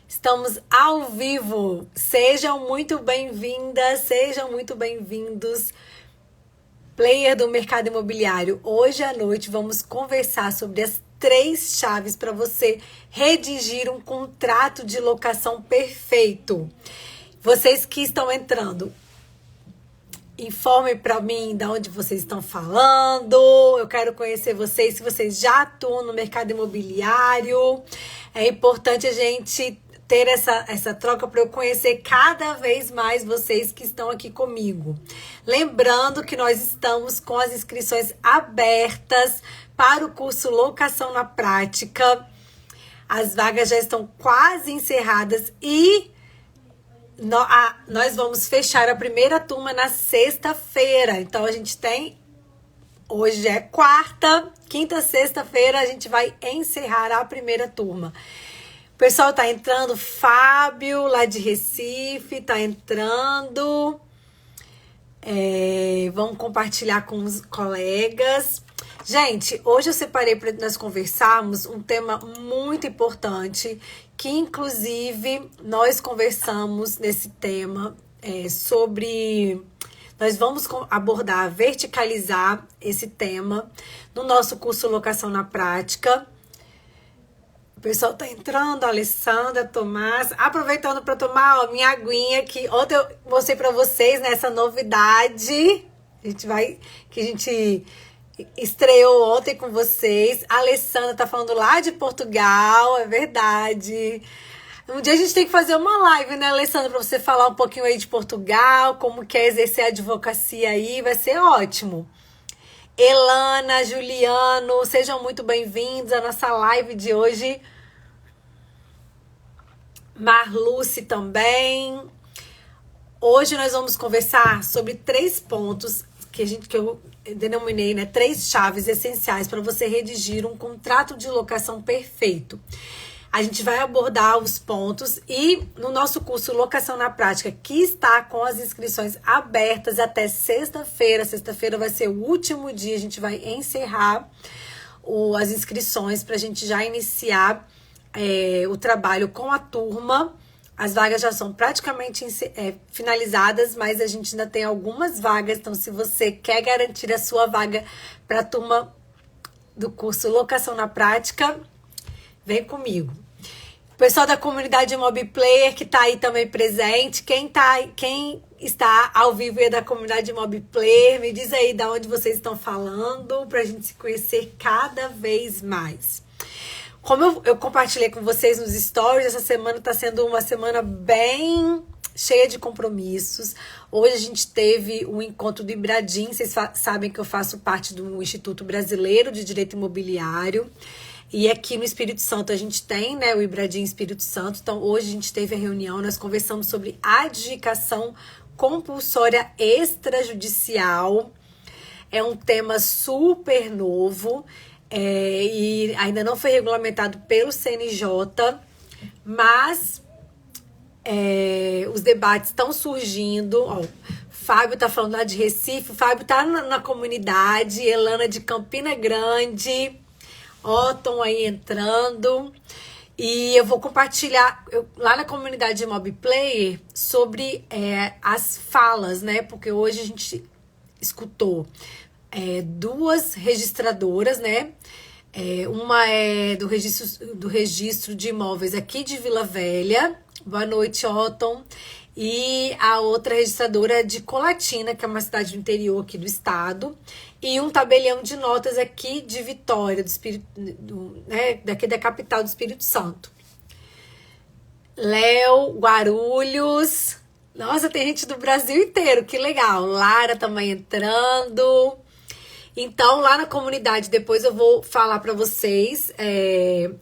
Estamos ao vivo. Sejam muito bem-vindas, sejam muito bem-vindos, player do mercado imobiliário. Hoje à noite vamos conversar sobre as 3 chaves para você redigir um contrato de locação perfeito. Vocês que estão entrando, informem para mim de onde vocês estão falando. Eu quero conhecer vocês, se vocês já atuam no mercado imobiliário. É importante a gente ter essa troca para eu conhecer cada vez mais vocês que estão aqui comigo. Lembrando que nós estamos com as inscrições abertas para o curso Locação na Prática. As vagas já estão quase encerradas e nós vamos fechar a primeira turma na sexta-feira. Então, a gente tem... Hoje é quarta, quinta, sexta-feira, a gente vai encerrar a primeira turma. O pessoal tá entrando, Fábio, lá de Recife, tá entrando. Vamos compartilhar com os colegas. Gente, hoje eu separei para nós conversarmos um tema muito importante, que inclusive nós conversamos nesse tema sobre... Nós vamos abordar, verticalizar esse tema no nosso curso Locação na Prática. O pessoal tá entrando, a Alessandra, Tomás, aproveitando para tomar minha aguinha, que ontem eu mostrei para vocês, né, essa novidade que a gente estreou ontem com vocês. A Alessandra tá falando lá de Portugal, é verdade. Um dia a gente tem que fazer uma live, né, Alessandra, para você falar um pouquinho aí de Portugal, como que é exercer a advocacia aí, vai ser ótimo. Elana, Juliano, sejam muito bem-vindos à nossa live de hoje. Marluce também. Hoje nós vamos conversar sobre 3 pontos que eu denominei, né, 3 chaves essenciais para você redigir um contrato de locação perfeito. A gente vai abordar os pontos e no nosso curso Locação na Prática, que está com as inscrições abertas até sexta-feira. Sexta-feira vai ser o último dia, a gente vai encerrar as inscrições para a gente já iniciar o trabalho com a turma. As vagas já são praticamente finalizadas, mas a gente ainda tem algumas vagas. Então, se você quer garantir a sua vaga para a turma do curso Locação na Prática, vem comigo. O pessoal da comunidade MobPlayer que está aí também presente. Quem está ao vivo é da comunidade MobPlayer, me diz aí de onde vocês estão falando, para a gente se conhecer cada vez mais. Como eu compartilhei com vocês nos stories, essa semana está sendo uma semana bem cheia de compromissos. Hoje a gente teve um encontro do Ibradim. Vocês sabem que eu faço parte do Instituto Brasileiro de Direito Imobiliário. E aqui no Espírito Santo a gente tem, né, o Ibradim Espírito Santo. Então hoje a gente teve a reunião, nós conversamos sobre adjudicação compulsória extrajudicial. É um tema super novo e ainda não foi regulamentado pelo CNJ, mas os debates estão surgindo. Ó, Fábio tá falando lá de Recife, o Fábio tá na comunidade, Elana de Campina Grande... Otton aí entrando. E eu vou compartilhar lá na comunidade de MobPlayer sobre as falas, né? Porque hoje a gente escutou 2 registradoras, né? Uma é do registro de imóveis aqui de Vila Velha. Boa noite, Otton. E a outra registradora de Colatina, que é uma cidade do interior aqui do estado. E um tabelião de notas aqui de Vitória, daqui da capital do Espírito Santo. Léo, Guarulhos. Nossa, tem gente do Brasil inteiro, que legal. Lara também entrando. Então, lá na comunidade, depois eu vou falar para vocês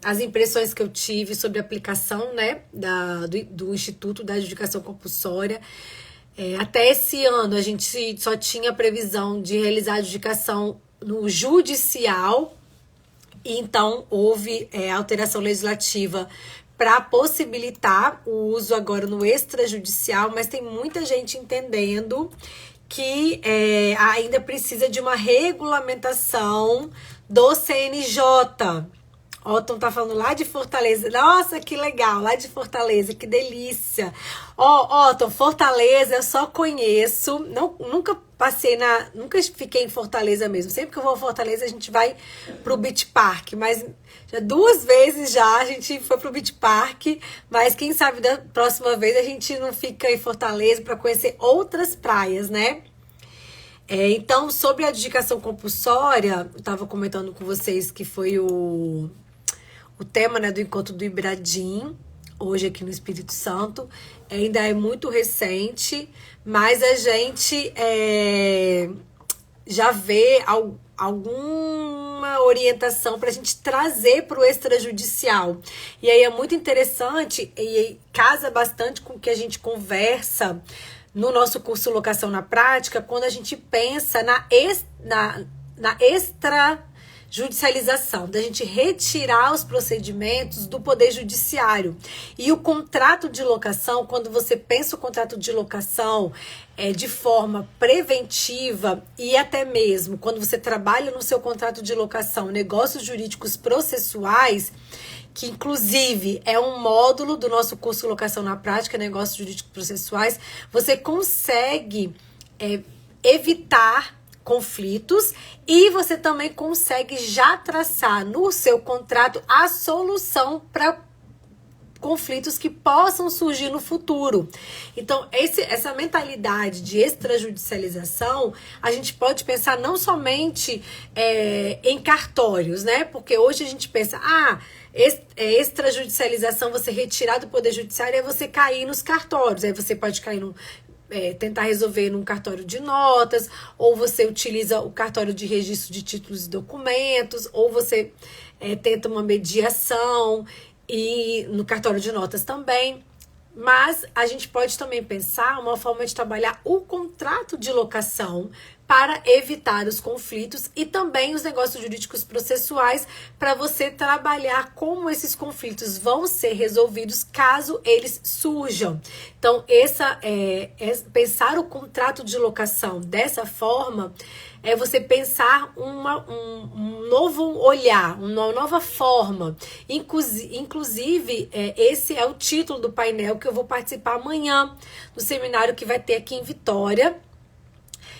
as impressões que eu tive sobre a aplicação, né, do Instituto da Adjudicação Compulsória. Até esse ano, a gente só tinha previsão de realizar a adjudicação no judicial. E então, houve alteração legislativa para possibilitar o uso agora no extrajudicial, mas tem muita gente entendendo que ainda precisa de uma regulamentação do CNJ. Otton tá falando lá de Fortaleza. Nossa, que legal, lá de Fortaleza, que delícia. Ó, Otton, Fortaleza eu só conheço, nunca nunca fiquei em Fortaleza mesmo. Sempre que eu vou a Fortaleza a gente vai pro Beach Park, mas já 2 vezes já a gente foi pro Beach Park, mas quem sabe da próxima vez a gente não fica em Fortaleza para conhecer outras praias, né? Então, sobre a dedicação compulsória, eu estava comentando com vocês que foi o tema, né, do encontro do Ibradim, hoje aqui no Espírito Santo. Ainda é muito recente, mas a gente já vê alguma orientação para a gente trazer para o extrajudicial. E aí é muito interessante e casa bastante com o que a gente conversa no nosso curso Locação na Prática, quando a gente pensa na extrajudicialização, da gente retirar os procedimentos do Poder Judiciário. E o contrato de locação, quando você pensa o contrato de locação de forma preventiva e até mesmo quando você trabalha no seu contrato de locação, negócios jurídicos processuais, que inclusive é um módulo do nosso curso Locação na Prática, Negócios Jurídicos Processuais, você consegue evitar conflitos e você também consegue já traçar no seu contrato a solução para conflitos que possam surgir no futuro. Então, essa mentalidade de extrajudicialização, a gente pode pensar não somente em cartórios, né? Porque hoje a gente pensa, extrajudicialização, você retirar do Poder Judiciário é você cair nos cartórios. Aí você pode cair tentar resolver num cartório de notas, ou você utiliza o cartório de registro de títulos e documentos, ou você tenta uma mediação, e no cartório de notas também. Mas a gente pode também pensar uma forma de trabalhar o contrato de locação para evitar os conflitos e também os negócios jurídicos processuais para você trabalhar como esses conflitos vão ser resolvidos caso eles surjam. Então, pensar o contrato de locação dessa forma é você pensar um novo olhar, uma nova forma. Inclusive, esse é o título do painel que eu vou participar amanhã no seminário que vai ter aqui em Vitória,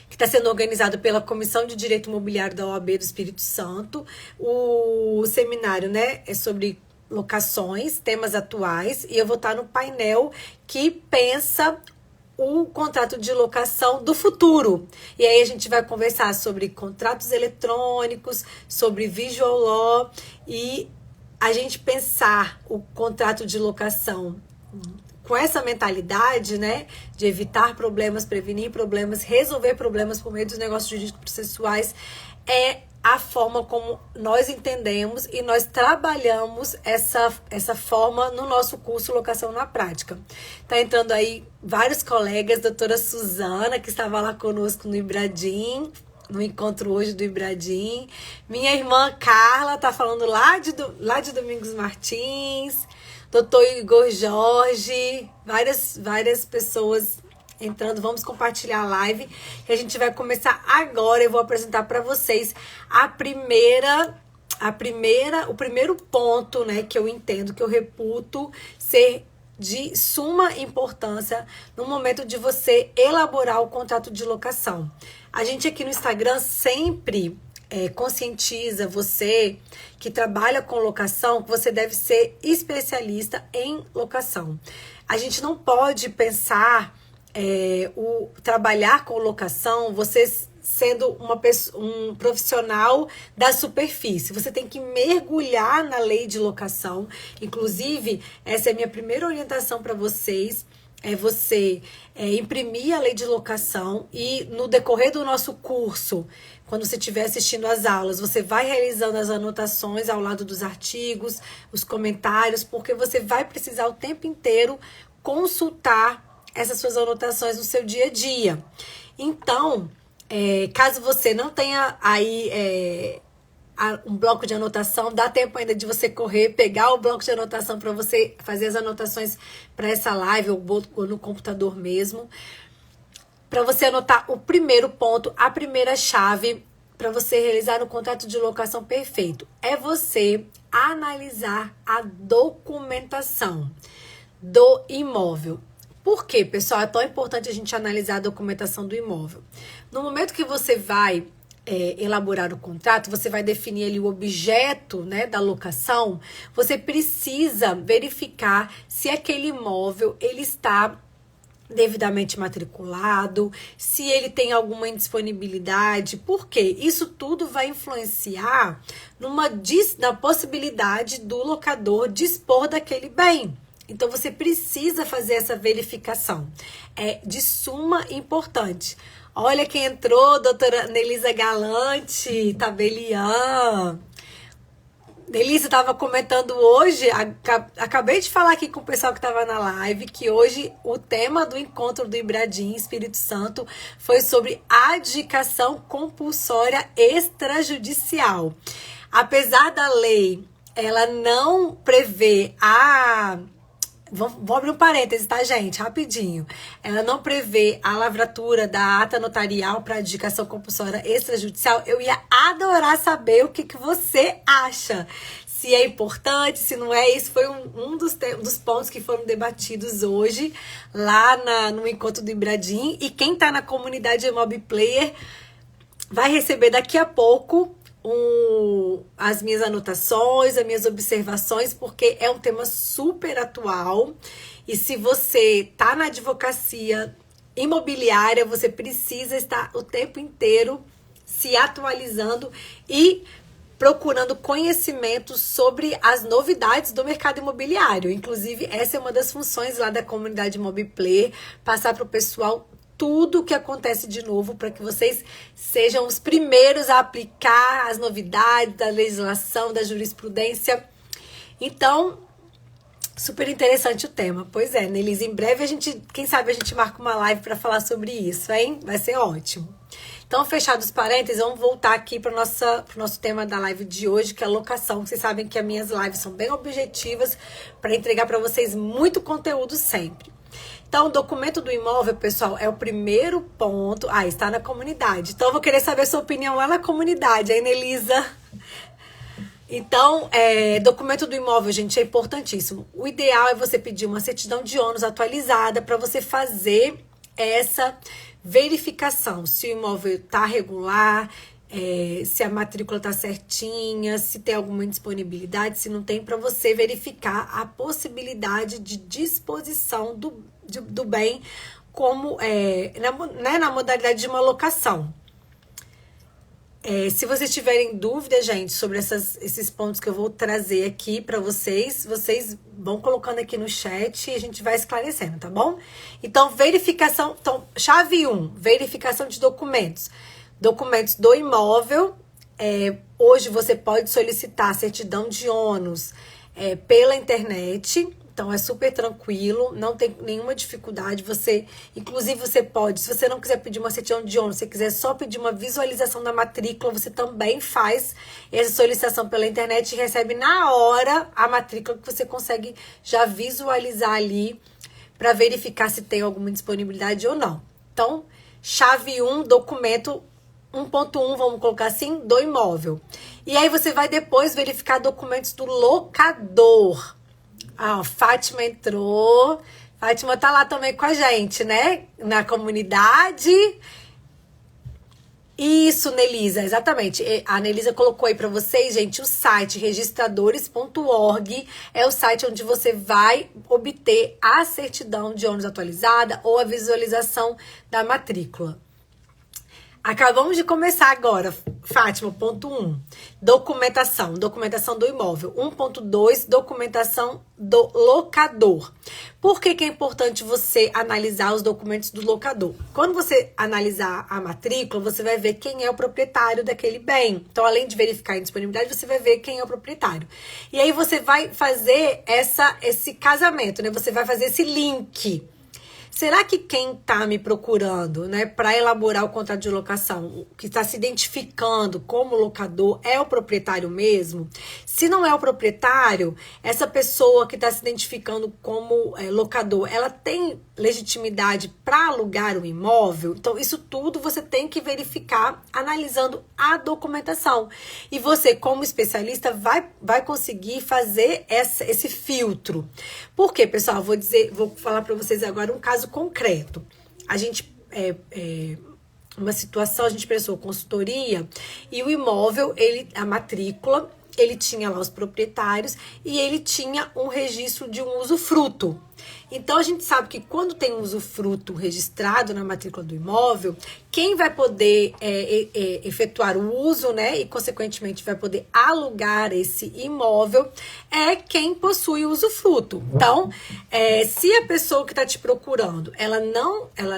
que está sendo organizado pela Comissão de Direito Imobiliário da OAB do Espírito Santo. O seminário, né, é sobre locações, temas atuais, e eu vou estar no painel que pensa o contrato de locação do futuro. E aí a gente vai conversar sobre contratos eletrônicos, sobre visual law, e a gente pensar o contrato de locação com essa mentalidade, né, de evitar problemas, prevenir problemas, resolver problemas por meio dos negócios jurídicos processuais, é a forma como nós entendemos e nós trabalhamos essa forma no nosso curso Locação na Prática. Tá entrando aí vários colegas, doutora Suzana, que estava lá conosco no Ibradim, no encontro hoje do Ibradim. Minha irmã Carla tá falando lá de Domingos Martins. Doutor Igor Jorge, várias pessoas entrando. Vamos compartilhar a live que a gente vai começar agora. Eu vou apresentar para vocês o primeiro ponto, né, que eu entendo, que eu reputo ser de suma importância no momento de você elaborar o contrato de locação. A gente aqui no Instagram sempre conscientiza você que trabalha com locação, que você deve ser especialista em locação. A gente não pode pensar trabalhar com locação, você sendo um profissional da superfície. Você tem que mergulhar na lei de locação. Inclusive, essa é a minha primeira orientação para vocês. Você imprimir a lei de locação e no decorrer do nosso curso, quando você estiver assistindo às aulas, você vai realizando as anotações ao lado dos artigos, os comentários, porque você vai precisar o tempo inteiro consultar essas suas anotações no seu dia a dia. Então, caso você não tenha aí um bloco de anotação, dá tempo ainda de você correr, pegar o bloco de anotação para você fazer as anotações para essa live ou no computador mesmo, para você anotar o primeiro ponto, a primeira chave para você realizar um contrato de locação perfeito. É você analisar a documentação do imóvel. Por que, pessoal, é tão importante a gente analisar a documentação do imóvel? No momento que você vai elaborar o contrato, você vai definir ali o objeto, né, da locação, você precisa verificar se aquele imóvel ele está devidamente matriculado, se ele tem alguma indisponibilidade. Por quê? Isso tudo vai influenciar na possibilidade do locador dispor daquele bem. Então, você precisa fazer essa verificação. É de suma importância. Olha quem entrou, doutora Nelisa Galante, Tabelian. Nelisa estava comentando hoje, acabei de falar aqui com o pessoal que estava na live, que hoje o tema do encontro do Ibradim Espírito Santo foi sobre adjudicação compulsória extrajudicial. Apesar da lei, ela não prevê Vou abrir um parênteses, tá, gente? Rapidinho. Ela não prevê a lavratura da ata notarial para adjudicação compulsória extrajudicial. Eu ia adorar saber o que você acha. Se é importante, se não é. Esse foi um dos pontos que foram debatidos hoje lá no encontro do Ibradim. E quem tá na comunidade Mob Player vai receber daqui a pouco as minhas anotações, as minhas observações, porque é um tema super atual. E se você tá na advocacia imobiliária, você precisa estar o tempo inteiro se atualizando e procurando conhecimento sobre as novidades do mercado imobiliário. Inclusive, essa é uma das funções lá da comunidade Mob Player, passar para o pessoal tudo o que acontece de novo para que vocês sejam os primeiros a aplicar as novidades da legislação, da jurisprudência. Então, super interessante o tema. Pois é, Nelise, em breve quem sabe a gente marca uma live para falar sobre isso, hein? Vai ser ótimo. Então, fechados os parênteses, vamos voltar aqui para o nosso tema da live de hoje, que é a locação. Vocês sabem que as minhas lives são bem objetivas para entregar para vocês muito conteúdo sempre. Então, o documento do imóvel, pessoal, é o primeiro ponto. Está na comunidade. Então, eu vou querer saber a sua opinião lá na comunidade, hein, Nelisa? Então, documento do imóvel, gente, é importantíssimo. O ideal é você pedir uma certidão de ônus atualizada para você fazer essa verificação. Se o imóvel está regular, se a matrícula está certinha, se tem alguma indisponibilidade, se não tem, para você verificar a possibilidade de disposição do bem como na modalidade de uma locação. Se vocês tiverem dúvida, gente, sobre esses pontos que eu vou trazer aqui para vocês vão colocando aqui no chat e a gente vai esclarecendo, tá bom? Então, verificação. Então, chave 1, verificação de documentos. Documentos do imóvel. Hoje você pode solicitar certidão de ônus pela internet. Então, é super tranquilo, não tem nenhuma dificuldade. Inclusive, você pode, se você não quiser pedir uma certidão de ônus, se você quiser só pedir uma visualização da matrícula, você também faz essa solicitação pela internet e recebe na hora a matrícula, que você consegue já visualizar ali para verificar se tem alguma disponibilidade ou não. Então, chave 1, documento 1.1, vamos colocar assim, do imóvel. E aí, você vai depois verificar documentos do locador. Fátima entrou. Fátima tá lá também com a gente, né? Na comunidade. Isso, Nelisa, exatamente. A Nelisa colocou aí para vocês, gente, o site registradores.org é o site onde você vai obter a certidão de ônus atualizada ou a visualização da matrícula. Acabamos de começar agora, Fátima, ponto 1, documentação do imóvel. 1.2, documentação do locador. Por que é importante você analisar os documentos do locador? Quando você analisar a matrícula, você vai ver quem é o proprietário daquele bem. Então, além de verificar a disponibilidade, você vai ver quem é o proprietário. E aí, você vai fazer esse casamento, né? Você vai fazer esse link. será que quem está me procurando, né, para elaborar o contrato de locação, que está se identificando como locador, é o proprietário mesmo? Se não é o proprietário, essa pessoa que está se identificando como locador, ela tem legitimidade para alugar o imóvel? Então, isso tudo você tem que verificar analisando a documentação. E você, como especialista, vai conseguir fazer esse filtro. Por quê, pessoal? Vou falar para vocês agora um caso concreto. A gente uma situação, a gente prestou consultoria e o imóvel, a matrícula, ele tinha lá os proprietários e ele tinha um registro de um usufruto. Então, a gente sabe que quando tem um usufruto registrado na matrícula do imóvel, quem vai poder efetuar o uso, né, e consequentemente vai poder alugar esse imóvel é quem possui o usufruto. Então, se a pessoa que está te procurando, ela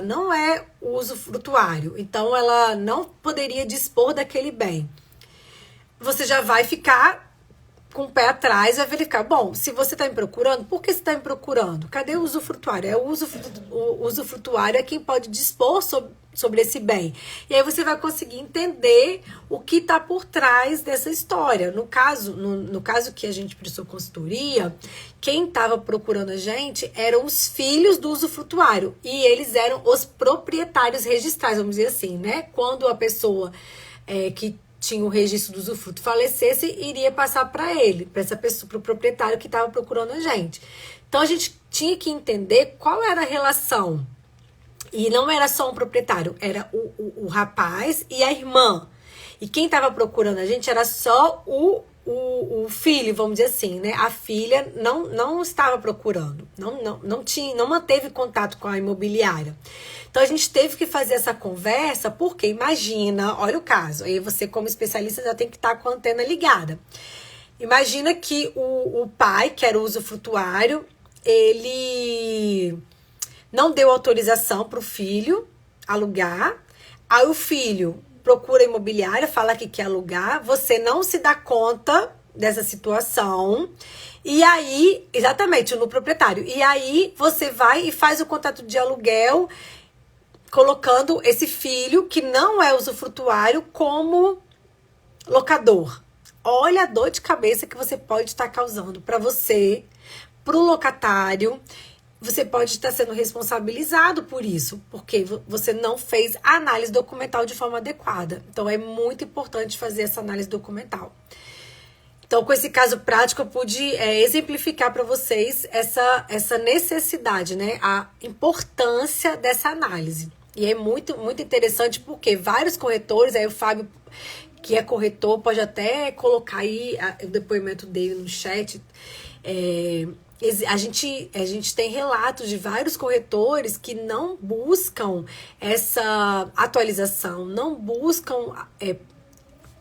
não é o usufrutuário, então ela não poderia dispor daquele bem, você já vai ficar com o pé atrás, vai verificar, bom, se você está me procurando, por que você está me procurando? Cadê o usufrutuário? O usufrutuário é quem pode dispor sobre esse bem. E aí você vai conseguir entender o que está por trás dessa história. No caso que a gente prestou consultoria, quem estava procurando a gente eram os filhos do usufrutuário. E eles eram os proprietários registrados, vamos dizer assim, né? Quando a pessoa que tinha o registro do usufruto falecesse, iria passar para ele, para essa pessoa, para o proprietário que estava procurando a gente. Então a gente tinha que entender qual era a relação. E não era só um proprietário, era o rapaz e a irmã. E quem estava procurando a gente era só o filho, vamos dizer assim, né? A filha não estava procurando, não manteve contato com a imobiliária. Então a gente teve que fazer essa conversa, porque imagina, olha o caso, aí você como especialista já tem que estar com a antena ligada. Imagina que o pai, que era o usufrutuário, ele não deu autorização para o filho alugar, aí o filho procura a imobiliária, fala que quer alugar, você não se dá conta dessa situação, e aí, exatamente, no proprietário, e aí você vai e faz o contrato de aluguel, colocando esse filho, que não é usufrutuário, como locador. Olha a dor de cabeça que você pode estar causando para você, para o locatário. Você pode estar sendo responsabilizado por isso, porque você não fez a análise documental de forma adequada. Então, é muito importante fazer essa análise documental. Então, com esse caso prático, eu pude exemplificar para vocês essa necessidade, né? A importância dessa análise. E é muito, muito interessante porque vários corretores, aí o Fábio, que é corretor, pode até colocar aí o depoimento dele no chat. A gente tem relatos de vários corretores que não buscam essa atualização, não buscam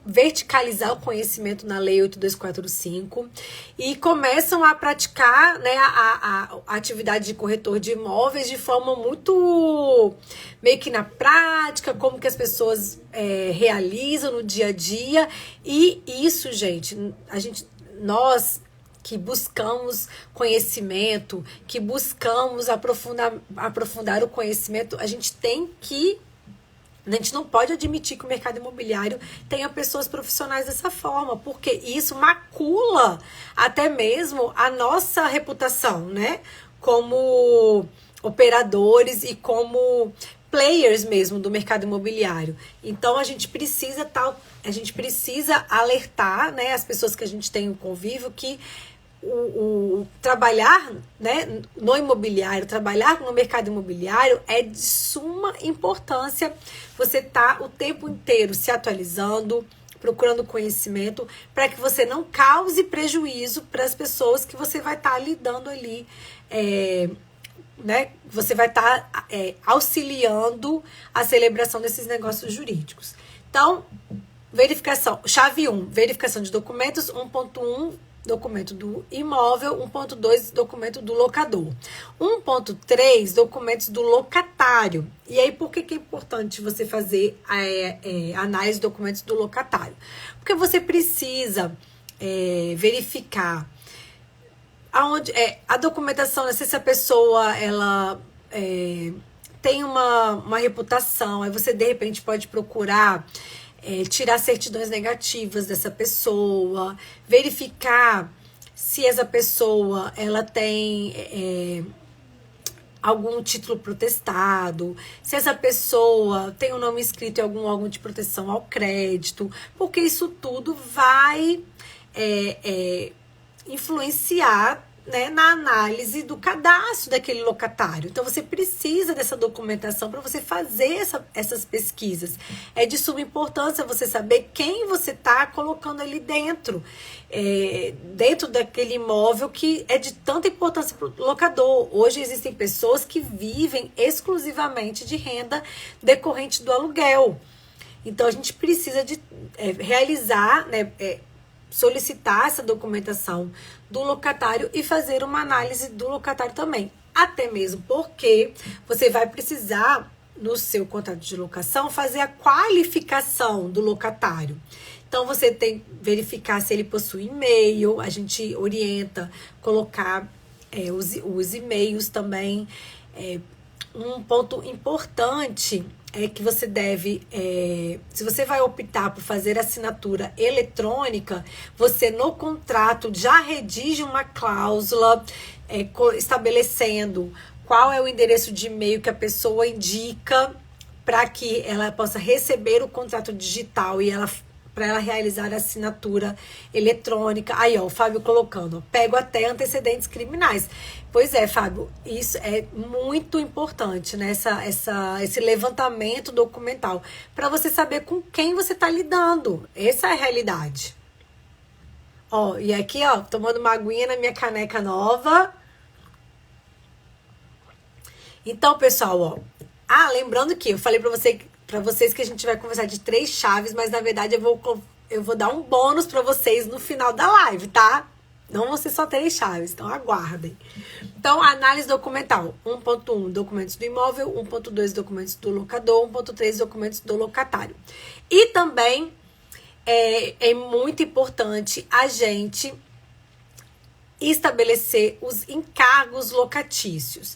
verticalizar o conhecimento na Lei 8.245 e começam a praticar, né, a atividade de corretor de imóveis de forma muito meio que na prática, como que as pessoas realizam no dia a dia. E isso, gente, nós que buscamos conhecimento, que buscamos aprofundar o conhecimento, a gente não pode admitir que o mercado imobiliário tenha pessoas profissionais dessa forma, porque isso macula até mesmo a nossa reputação, né? Como operadores e como players mesmo do mercado imobiliário. Então a gente precisa alertar, né, as pessoas que a gente tem o convívio que o trabalhar, né, no imobiliário, trabalhar no mercado imobiliário é de suma importância. Você tá o tempo inteiro se atualizando, procurando conhecimento, para que você não cause prejuízo para as pessoas que você vai estar lidando ali, né? Você vai estar auxiliando a celebração desses negócios jurídicos. Então, verificação, chave 1, verificação de documentos, 1.1, documento do imóvel, 1.2, documento do locador. 1.3, documentos do locatário. E aí, por que é importante você fazer a análise de documentos do locatário? Porque você precisa verificar a documentação, não sei se a pessoa, ela tem uma reputação, aí você de repente pode procurar tirar certidões negativas dessa pessoa, verificar se essa pessoa ela tem algum título protestado, se essa pessoa tem o nome escrito em algum órgão de proteção ao crédito, porque isso tudo vai influenciar, né, na análise do cadastro daquele locatário. Então, você precisa dessa documentação para você fazer essas pesquisas. É de suma importância você saber quem você está colocando ali dentro, dentro daquele imóvel que é de tanta importância para o locador. Hoje existem pessoas que vivem exclusivamente de renda decorrente do aluguel. Então, a gente precisa de realizar, né, solicitar essa documentação do locatário e fazer uma análise do locatário também. Até mesmo porque você vai precisar, no seu contrato de locação, fazer a qualificação do locatário. Então, você tem que verificar se ele possui e-mail, a gente orienta colocar os e-mails também. Um ponto importante é que você deve, se você vai optar por fazer assinatura eletrônica, você no contrato já redige uma cláusula estabelecendo qual é o endereço de e-mail que a pessoa indica para que ela possa receber o contrato digital e para ela realizar a assinatura eletrônica. Aí, ó, o Fábio colocando, pego até antecedentes criminais. Pois é, Fábio, isso é muito importante, né? Esse levantamento documental, para você saber com quem você está lidando. Essa é a realidade. Ó, e aqui, ó, tomando uma aguinha na minha caneca nova. Então, pessoal, ó. Lembrando que eu falei para vocês que a gente vai conversar de 3 chaves, mas na verdade eu vou dar um bônus para vocês no final da live, tá? Não vão ser só 3 chaves, então aguardem. Então, análise documental. 1.1, documentos do imóvel. 1.2, documentos do locador. 1.3, documentos do locatário. E também é muito importante a gente estabelecer os encargos locatícios.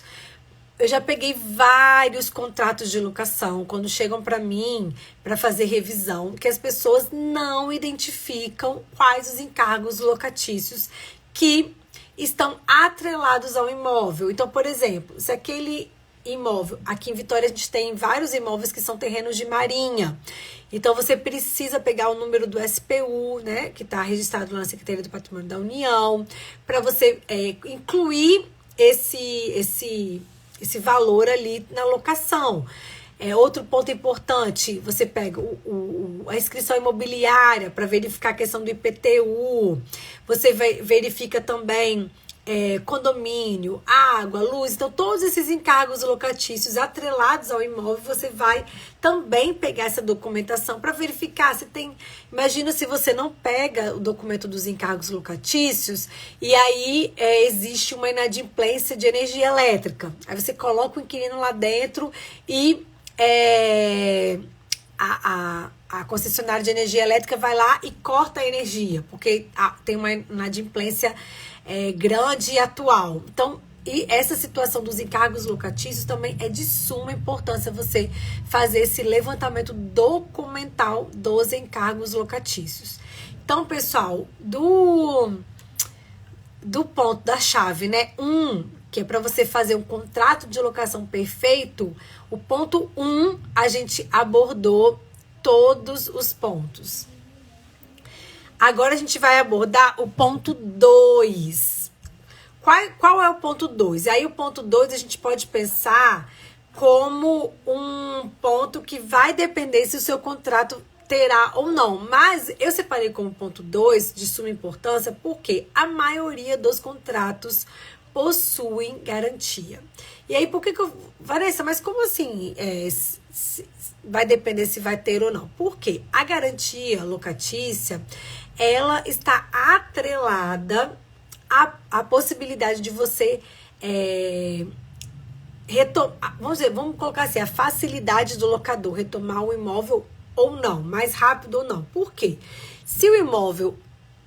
Eu já peguei vários contratos de locação, quando chegam para mim para fazer revisão, que as pessoas não identificam quais os encargos locatícios que estão atrelados ao imóvel. Então, por exemplo, se aquele imóvel, aqui em Vitória a gente tem vários imóveis que são terrenos de marinha. Então, você precisa pegar o número do SPU, né, que está registrado na Secretaria do Patrimônio da União, para você incluir esse valor ali na locação. Outro ponto importante, você pega a inscrição imobiliária para verificar a questão do IPTU, você verifica também condomínio, água, luz. Então, todos esses encargos locatícios atrelados ao imóvel, você vai também pegar essa documentação para verificar se tem. Imagina se você não pega o documento dos encargos locatícios e aí existe uma inadimplência de energia elétrica. Aí você coloca o inquilino lá dentro e a concessionária de energia elétrica vai lá e corta a energia, porque tem uma inadimplência grande e atual. Então, e essa situação dos encargos locatícios também é de suma importância você fazer esse levantamento documental dos encargos locatícios. Então, pessoal, do ponto da chave, né? Que é para você fazer um contrato de locação perfeito, o ponto 1, a gente abordou todos os pontos. Agora a gente vai abordar o ponto 2. Qual é o ponto 2? Aí o ponto 2 a gente pode pensar como um ponto que vai depender se o seu contrato terá ou não. Mas eu separei como ponto 2 de suma importância porque a maioria dos contratos possuem garantia. E aí, por que eu... Vanessa, mas como assim vai depender se vai ter ou não? Porque a garantia locatícia, ela está atrelada à possibilidade de você retomar, vamos colocar assim, a facilidade do locador retomar o imóvel ou não, mais rápido ou não. Por quê? Se o imóvel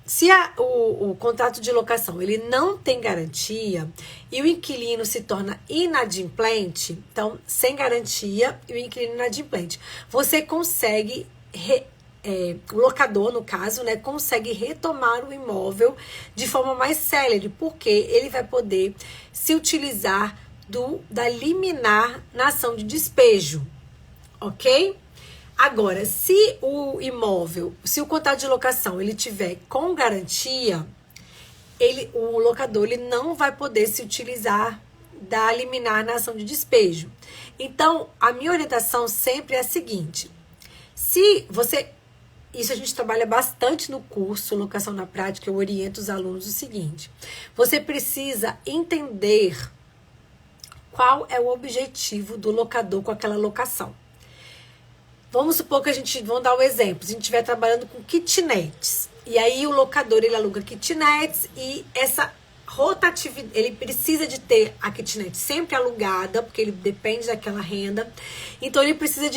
Se o contrato de locação ele não tem garantia e o inquilino se torna inadimplente, então, sem garantia e o inquilino inadimplente, você consegue, o locador, no caso, né, consegue retomar o imóvel de forma mais célere, porque ele vai poder se utilizar da liminar na ação de despejo, ok? Agora, se o imóvel, se o contrato de locação ele tiver com garantia, o locador ele não vai poder se utilizar da liminar na ação de despejo. Então, a minha orientação sempre é a seguinte: se você, isso a gente trabalha bastante no curso Locação na Prática, eu oriento os alunos o seguinte: você precisa entender qual é o objetivo do locador com aquela locação. Vamos supor que vamos dar um exemplo, se a gente estiver trabalhando com kitnets, e aí o locador ele aluga kitnets e essa rotatividade, ele precisa de ter a kitnet sempre alugada, porque ele depende daquela renda, então ele precisa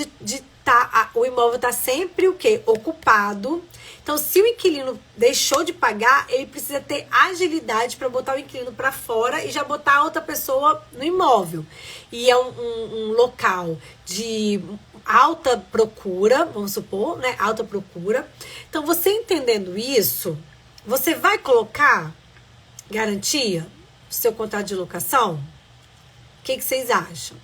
o imóvel tá sempre o quê? Ocupado. Então, se o inquilino deixou de pagar, ele precisa ter agilidade para botar o inquilino para fora e já botar a outra pessoa no imóvel. E é um local de alta procura, vamos supor, né? Alta procura. Então, você entendendo isso, você vai colocar garantia no seu contrato de locação? O que vocês acham?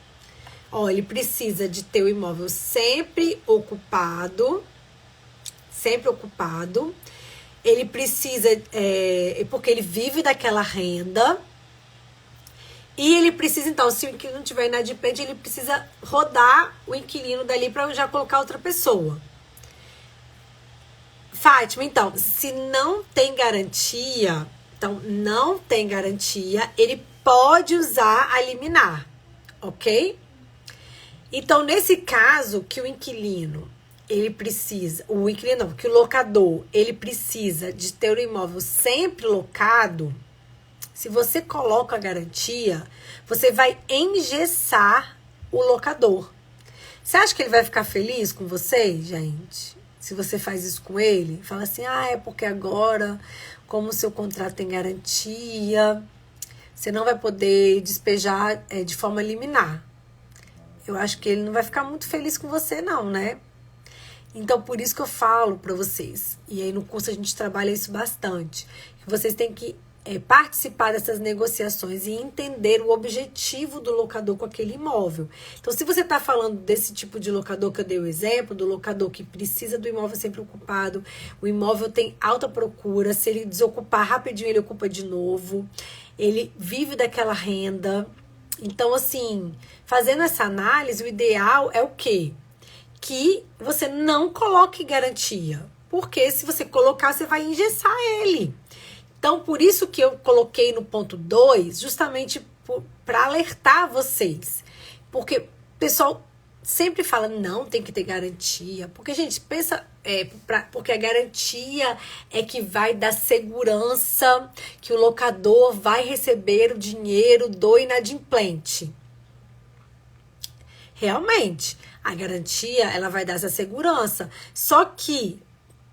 Ó, ele precisa de ter o imóvel sempre ocupado. Sempre ocupado. Ele precisa, porque ele vive daquela renda. E ele precisa, então, se o inquilino estiver inadimplente, ele precisa rodar o inquilino dali para já colocar outra pessoa. Fátima, então, se não tem garantia, ele pode usar a liminar, ok? Então, nesse caso, que o inquilino, que o locador, ele precisa de ter o imóvel sempre locado, se você coloca a garantia, você vai engessar o locador. Você acha que ele vai ficar feliz com você, gente? Se você faz isso com ele, fala assim, é porque agora, como o seu contrato tem garantia, você não vai poder despejar de forma liminar. Eu acho que ele não vai ficar muito feliz com você, não, né? Então, por isso que eu falo para vocês, e aí no curso a gente trabalha isso bastante, que vocês têm que participar dessas negociações e entender o objetivo do locador com aquele imóvel. Então, se você está falando desse tipo de locador que eu dei o exemplo, do locador que precisa do imóvel sempre ocupado, o imóvel tem alta procura, se ele desocupar rapidinho, ele ocupa de novo, ele vive daquela renda. Então, assim, fazendo essa análise, o ideal é o quê? Que você não coloque garantia, porque se você colocar, você vai engessar ele. Então, por isso que eu coloquei no ponto 2, justamente para alertar vocês. Porque o pessoal sempre fala, não, tem que ter garantia. Porque, gente, pensa, porque a garantia é que vai dar segurança que o locador vai receber o dinheiro do inadimplente. Realmente, a garantia, ela vai dar essa segurança. Só que,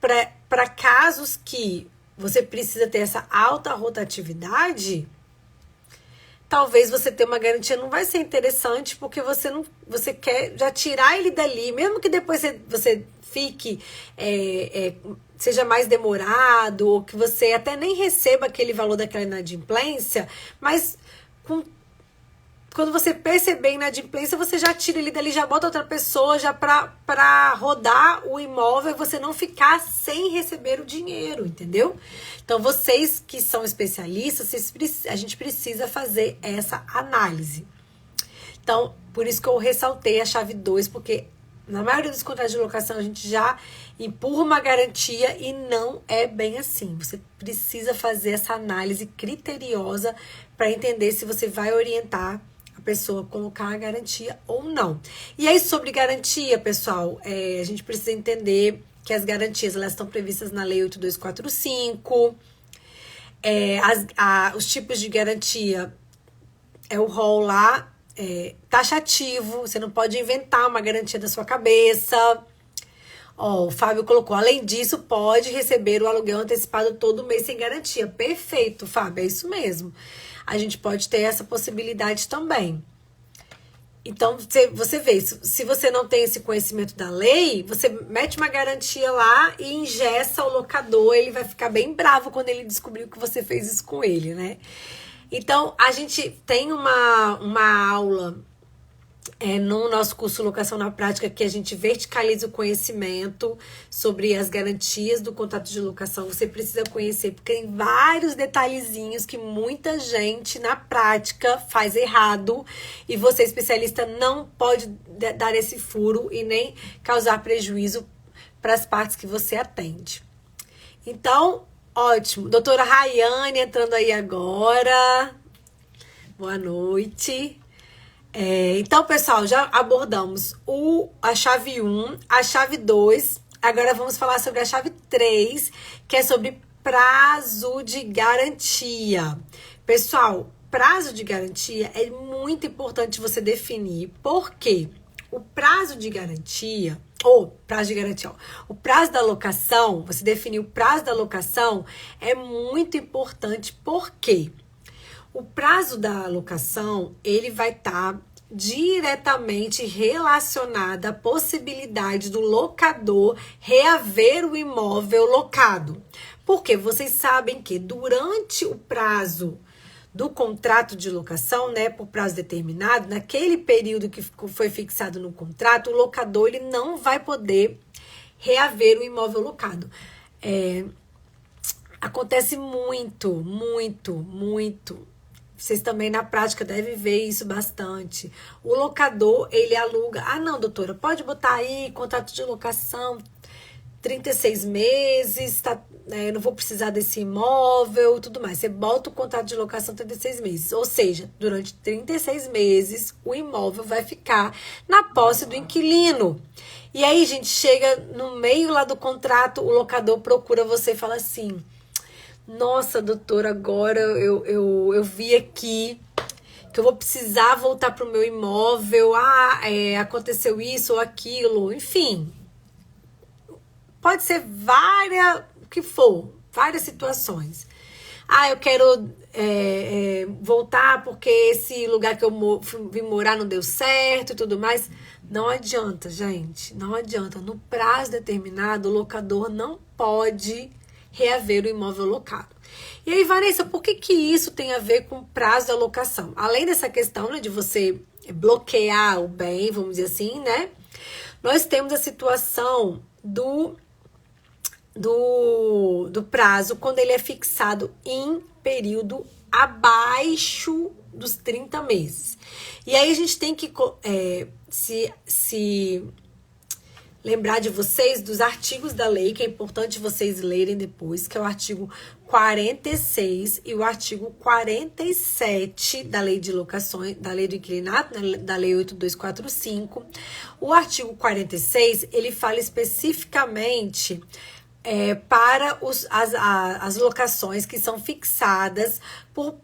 para casos que você precisa ter essa alta rotatividade, talvez você ter uma garantia não vai ser interessante, porque você quer já tirar ele dali, mesmo que depois você fique, seja mais demorado, ou que você até nem receba aquele valor daquela inadimplência, mas quando você perceber a inadimplência, você já tira ele dali, já bota outra pessoa já para rodar o imóvel e você não ficar sem receber o dinheiro, entendeu? Então, vocês que são especialistas, a gente precisa fazer essa análise. Então, por isso que eu ressaltei a chave 2, porque na maioria dos contratos de locação a gente já empurra uma garantia e não é bem assim. Você precisa fazer essa análise criteriosa para entender se você vai orientar a pessoa colocar a garantia ou não. E aí, sobre garantia, pessoal, a gente precisa entender que as garantias, elas estão previstas na Lei 8245. Os tipos de garantia o rol lá, taxativo. Você não pode inventar uma garantia da sua cabeça. Ó, o Fábio colocou, além disso, pode receber o aluguel antecipado todo mês sem garantia. Perfeito, Fábio, é isso mesmo. A gente pode ter essa possibilidade também. Então, você vê, se você não tem esse conhecimento da lei, você mete uma garantia lá e engessa o locador, ele vai ficar bem bravo quando ele descobrir que você fez isso com ele, né? Então, a gente tem uma aula no nosso curso Locação na Prática que a gente verticaliza o conhecimento sobre as garantias do contrato de locação. Você precisa conhecer, porque tem vários detalhezinhos que muita gente na prática faz errado e você, especialista, não pode dar esse furo e nem causar prejuízo para as partes que você atende. Então, ótimo. Doutora Rayane entrando aí agora. Boa noite. Então, pessoal, já abordamos a chave 1, a chave 2. Agora vamos falar sobre a chave 3, que é sobre prazo de garantia. Pessoal, prazo de garantia é muito importante você definir, porque o prazo de garantia, o prazo da locação, você definir o prazo da locação é muito importante, porque o prazo da locação, ele vai estar diretamente relacionado à possibilidade do locador reaver o imóvel locado. Porque vocês sabem que durante o prazo do contrato de locação, né, por prazo determinado, naquele período que foi fixado no contrato, o locador ele não vai poder reaver o imóvel locado. Acontece muito. Vocês também na prática devem ver isso bastante. O locador, ele aluga. Ah, não, doutora, pode botar aí contrato de locação, 36 meses, não vou precisar desse imóvel, tudo mais. Você bota o contrato de locação 36 meses. Ou seja, durante 36 meses, o imóvel vai ficar na posse do inquilino. E aí, gente, chega no meio lá do contrato, o locador procura você e fala assim: nossa, doutora, agora eu vi aqui que eu vou precisar voltar para o meu imóvel. Aconteceu isso ou aquilo, enfim. Pode ser várias situações. Eu quero voltar porque esse lugar que eu vim morar não deu certo e tudo mais. Não adianta, gente, não adianta. No prazo determinado, o locador não pode reaver o imóvel locado. E aí, Vanessa, por que isso tem a ver com prazo da locação? Além dessa questão, né, de você bloquear o bem, vamos dizer assim, né? Nós temos a situação do prazo quando ele é fixado em período abaixo dos 30 meses. E aí a gente tem que se lembrar de vocês dos artigos da lei, que é importante vocês lerem depois, que é o artigo 46 e o artigo 47 da lei de locações, da lei do inquilinato, da lei 8245. O artigo 46, ele fala especificamente para as locações que são fixadas por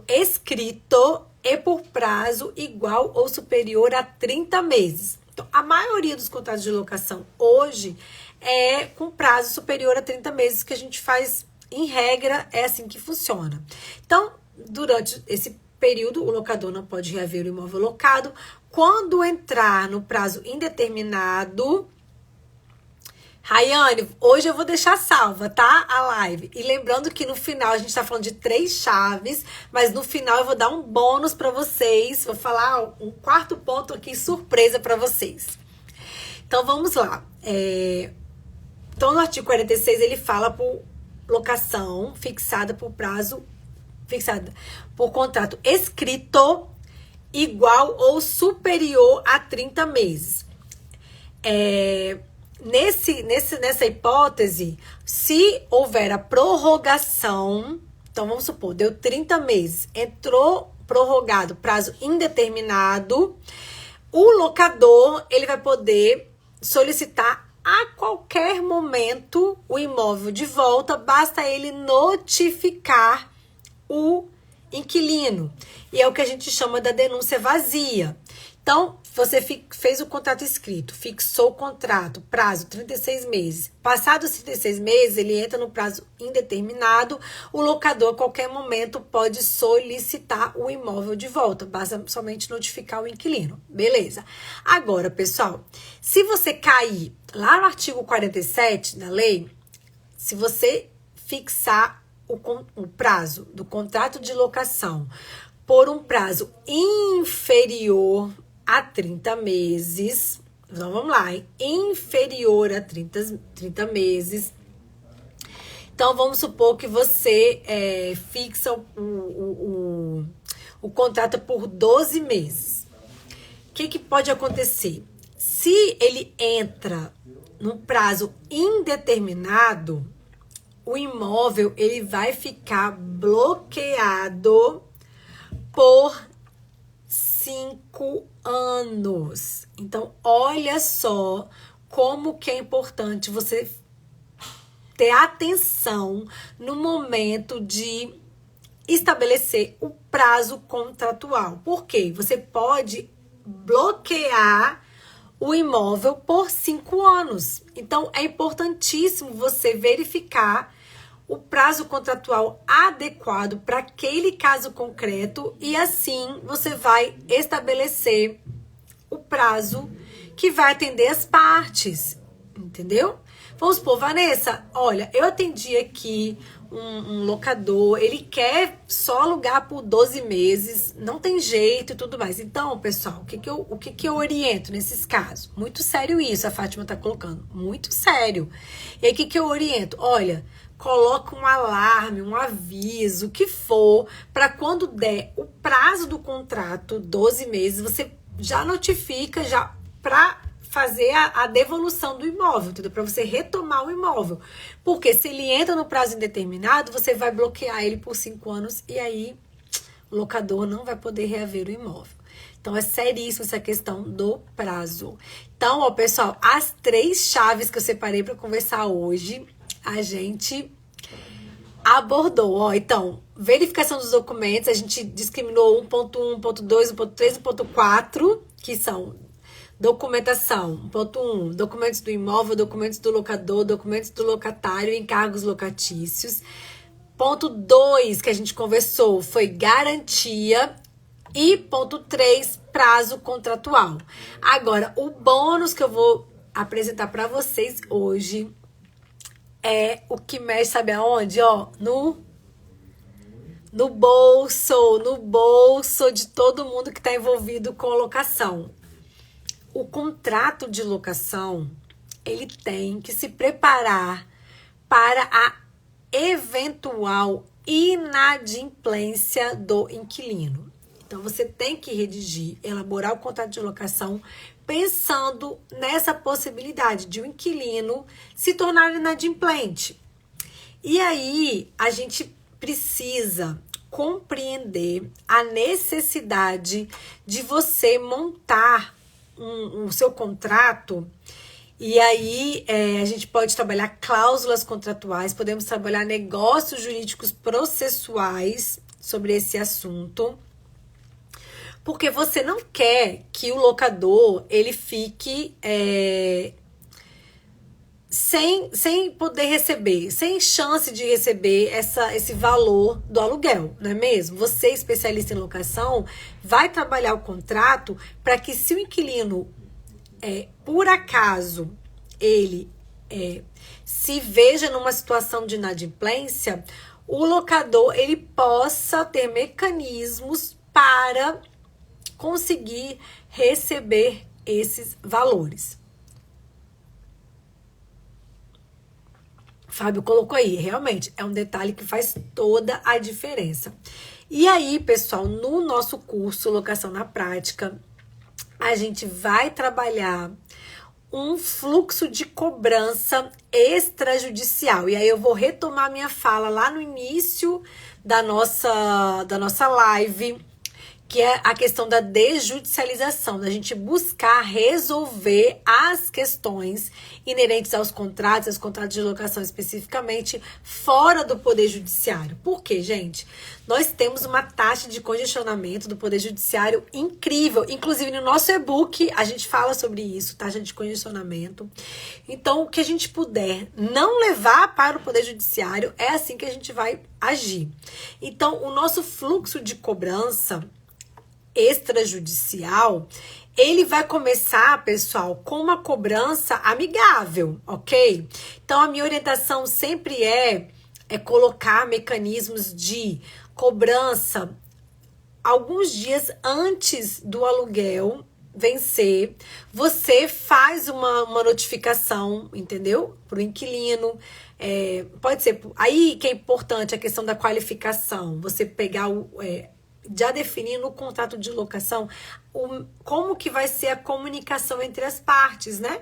escrito e por prazo igual ou superior a 30 meses. Então, a maioria dos contratos de locação hoje é com prazo superior a 30 meses que a gente faz, em regra, é assim que funciona. Então, durante esse período, o locador não pode reaver o imóvel locado. Quando entrar no prazo indeterminado, Rayane, hoje eu vou deixar salva, tá? A live. E lembrando que no final a gente tá falando de 3 chaves, mas no final eu vou dar um bônus pra vocês. Vou falar um quarto ponto aqui, surpresa pra vocês. Então vamos lá. Então no artigo 46 ele fala por locação fixada por prazo, fixada por contrato escrito igual ou superior a 30 meses. Nessa hipótese, se houver a prorrogação, então vamos supor, deu 30 meses, entrou prorrogado prazo indeterminado, o locador ele vai poder solicitar a qualquer momento o imóvel de volta, basta ele notificar o inquilino. E é o que a gente chama da denúncia vazia. Então, você fez o contrato escrito, fixou o contrato, prazo 36 meses. Passados os 36 meses, ele entra no prazo indeterminado. O locador, a qualquer momento, pode solicitar o imóvel de volta. Basta somente notificar o inquilino. Beleza. Agora, pessoal, se você cair lá no artigo 47 da lei, se você fixar o prazo do contrato de locação por um prazo inferior a 30 meses, então vamos lá, hein? Inferior a 30 meses. Então, vamos supor que você fixa o contrato por 12 meses. O que pode acontecer? Se ele entra num prazo indeterminado, o imóvel ele vai ficar bloqueado por 5 anos. Então, olha só como que é importante você ter atenção no momento de estabelecer o prazo contratual. Por quê? Você pode bloquear o imóvel por 5 anos. Então, é importantíssimo você verificar o prazo contratual adequado para aquele caso concreto e assim você vai estabelecer o prazo que vai atender as partes, entendeu? Vamos supor, Vanessa, olha, eu atendi aqui um locador, ele quer só alugar por 12 meses, não tem jeito e tudo mais. Então, pessoal, o que eu oriento nesses casos? Muito sério isso, a Fátima tá colocando, muito sério. E aí, o que eu oriento? Olha, coloca um alarme, um aviso, o que for, para quando der o prazo do contrato, 12 meses, você já notifica, já para fazer a devolução do imóvel, entendeu? Para você retomar o imóvel. Porque se ele entra no prazo indeterminado, você vai bloquear ele por 5 anos e aí o locador não vai poder reaver o imóvel. Então, é seríssimo essa questão do prazo. Então, ó, pessoal, as 3 chaves que eu separei para conversar hoje, a gente abordou, ó. Então, verificação dos documentos, a gente discriminou 1.1, 1.2, 1.3 e 1.4, que são documentação. 1.1, documentos do imóvel, documentos do locador, documentos do locatário e encargos locatícios. Ponto 2, que a gente conversou, foi garantia. E ponto 3, prazo contratual. Agora, o bônus que eu vou apresentar para vocês hoje é o que mexe, sabe aonde? Ó, no bolso de todo mundo que está envolvido com locação. O contrato de locação, ele tem que se preparar para a eventual inadimplência do inquilino. Então, você tem que redigir, elaborar o contrato de locação pensando nessa possibilidade de o inquilino se tornar inadimplente. E aí, a gente precisa compreender a necessidade de você montar o seu contrato. E aí, a gente pode trabalhar cláusulas contratuais, podemos trabalhar negócios jurídicos processuais sobre esse assunto. Porque você não quer que o locador, ele fique sem poder receber, sem chance de receber esse valor do aluguel, não é mesmo? Você, especialista em locação, vai trabalhar o contrato para que se o inquilino, por acaso, ele se veja numa situação de inadimplência, o locador, ele possa ter mecanismos para conseguir receber esses valores. Fábio colocou aí, realmente, é um detalhe que faz toda a diferença. E aí, pessoal, no nosso curso Locação na Prática, a gente vai trabalhar um fluxo de cobrança extrajudicial. E aí eu vou retomar minha fala lá no início da nossa live, que é a questão da desjudicialização, da gente buscar resolver as questões inerentes aos contratos de locação especificamente, fora do Poder Judiciário. Por quê, gente? Nós temos uma taxa de congestionamento do Poder Judiciário incrível. Inclusive, no nosso e-book, a gente fala sobre isso, taxa de congestionamento. Então, o que a gente puder não levar para o Poder Judiciário, é assim que a gente vai agir. Então, o nosso fluxo de cobrança extrajudicial, ele vai começar, pessoal, com uma cobrança amigável, ok? Então, a minha orientação sempre é colocar mecanismos de cobrança alguns dias antes do aluguel vencer. Você faz uma notificação, entendeu? Para o inquilino. Pode ser. Aí que é importante a questão da qualificação. Você pegar já definir no contrato de locação como que vai ser a comunicação entre as partes, né?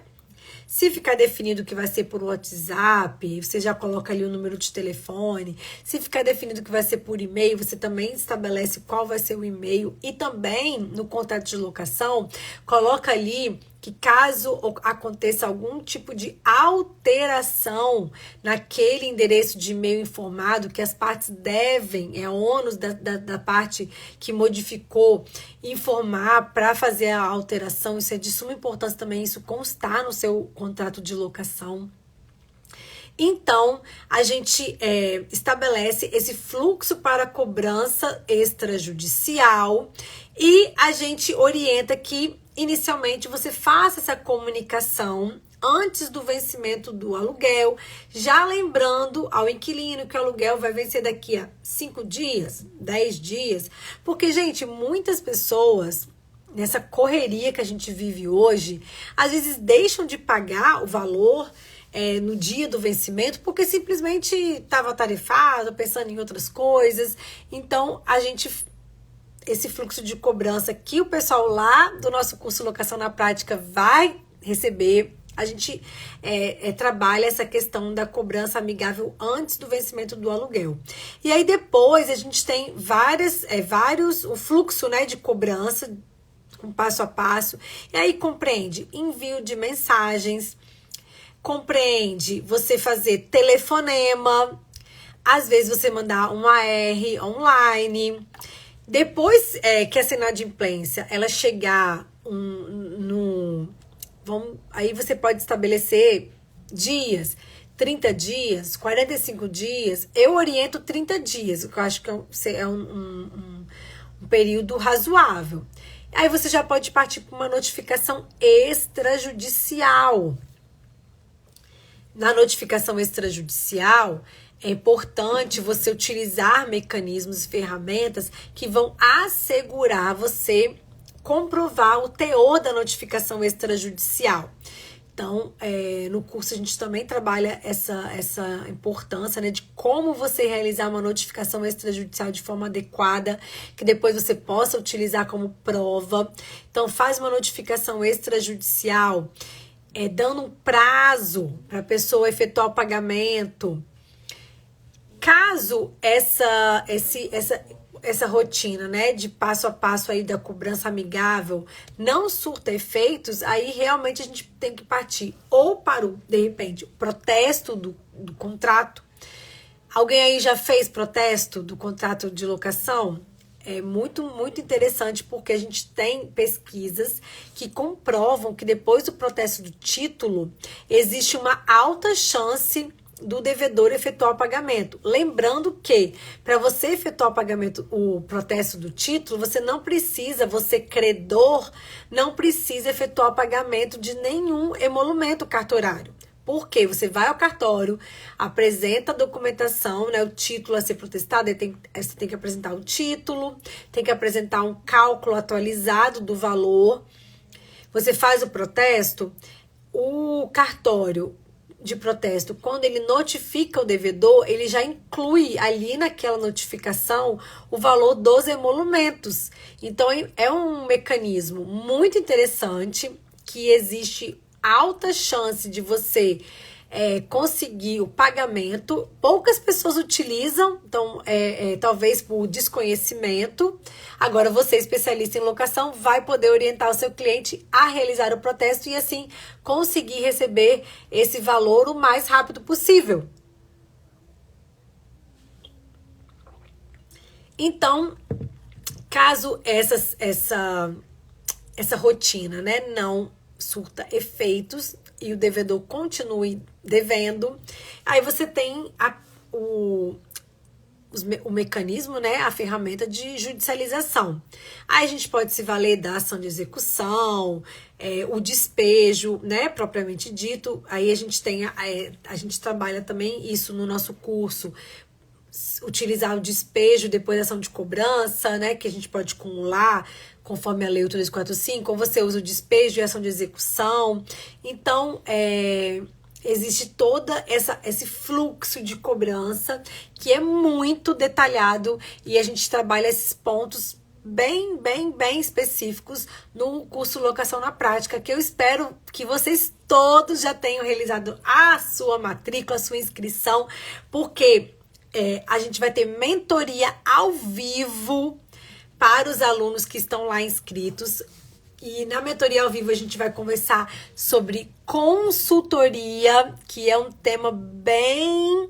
Se ficar definido que vai ser por WhatsApp, você já coloca ali o número de telefone. Se ficar definido que vai ser por e-mail, você também estabelece qual vai ser o e-mail. E também, no contrato de locação, coloca ali que caso aconteça algum tipo de alteração naquele endereço de e-mail informado, que as partes devem, é ônus da parte que modificou, informar para fazer a alteração. Isso é de suma importância também, isso constar no seu contrato de locação. Então, a gente estabelece esse fluxo para cobrança extrajudicial e a gente orienta que, inicialmente, você faça essa comunicação antes do vencimento do aluguel, já lembrando ao inquilino que o aluguel vai vencer daqui a 5 dias, 10 dias, porque, gente, muitas pessoas, nessa correria que a gente vive hoje, às vezes deixam de pagar o valor no dia do vencimento, porque simplesmente estava tarifado, pensando em outras coisas. Então, esse fluxo de cobrança que o pessoal lá do nosso curso Locação na Prática vai receber, a gente trabalha essa questão da cobrança amigável antes do vencimento do aluguel. E aí depois a gente tem o fluxo, né, de cobrança, um passo a passo, e aí compreende envio de mensagens, compreende você fazer telefonema, às vezes você mandar um AR online. Depois que a inadimplência ela chegar aí você pode estabelecer dias, 30 dias, 45 dias. Eu oriento 30 dias, que eu acho que é um período razoável. Aí você já pode partir para uma notificação extrajudicial. Na notificação extrajudicial, é importante você utilizar mecanismos e ferramentas que vão assegurar você comprovar o teor da notificação extrajudicial. Então, no curso a gente também trabalha essa importância, né, de como você realizar uma notificação extrajudicial de forma adequada, que depois você possa utilizar como prova. Então, faz uma notificação extrajudicial, dando um prazo para a pessoa efetuar o pagamento. Caso essa rotina, né, de passo a passo aí da cobrança amigável não surta efeitos, aí realmente a gente tem que partir ou para de repente, o protesto do contrato. Alguém aí já fez protesto do contrato de locação? É muito, muito interessante, porque a gente tem pesquisas que comprovam que depois do protesto do título, existe uma alta chance do devedor efetuar o pagamento. Lembrando que, para você efetuar o pagamento, o protesto do título, você credor, não precisa efetuar o pagamento de nenhum emolumento cartorário. Porque você vai ao cartório, apresenta a documentação, né, o título a ser protestado, você tem que apresentar o título, tem que apresentar um cálculo atualizado do valor. Você faz o protesto, o cartório de protesto, quando ele notifica o devedor, ele já inclui ali naquela notificação o valor dos emolumentos. Então, é um mecanismo muito interessante, que existe alta chance de você conseguir o pagamento. Poucas pessoas utilizam, então talvez por desconhecimento. Agora você, especialista em locação, vai poder orientar o seu cliente a realizar o protesto e assim conseguir receber esse valor o mais rápido possível. Então, caso essa rotina, né, não surta efeitos e o devedor continue devendo, aí você tem o mecanismo, né, a ferramenta de judicialização. Aí a gente pode se valer da ação de execução, o despejo, né, propriamente dito. Aí a gente tem, a gente trabalha também isso no nosso curso, utilizar o despejo depois da ação de cobrança, né, que a gente pode acumular conforme a lei 8345, ou você usa o despejo e a ação de execução. Então, existe toda esse fluxo de cobrança que é muito detalhado e a gente trabalha esses pontos bem específicos no curso Locação na Prática, que eu espero que vocês todos já tenham realizado a sua matrícula, a sua inscrição, porque a gente vai ter mentoria ao vivo para os alunos que estão lá inscritos. E na mentoria ao vivo a gente vai conversar sobre consultoria, que é um tema bem...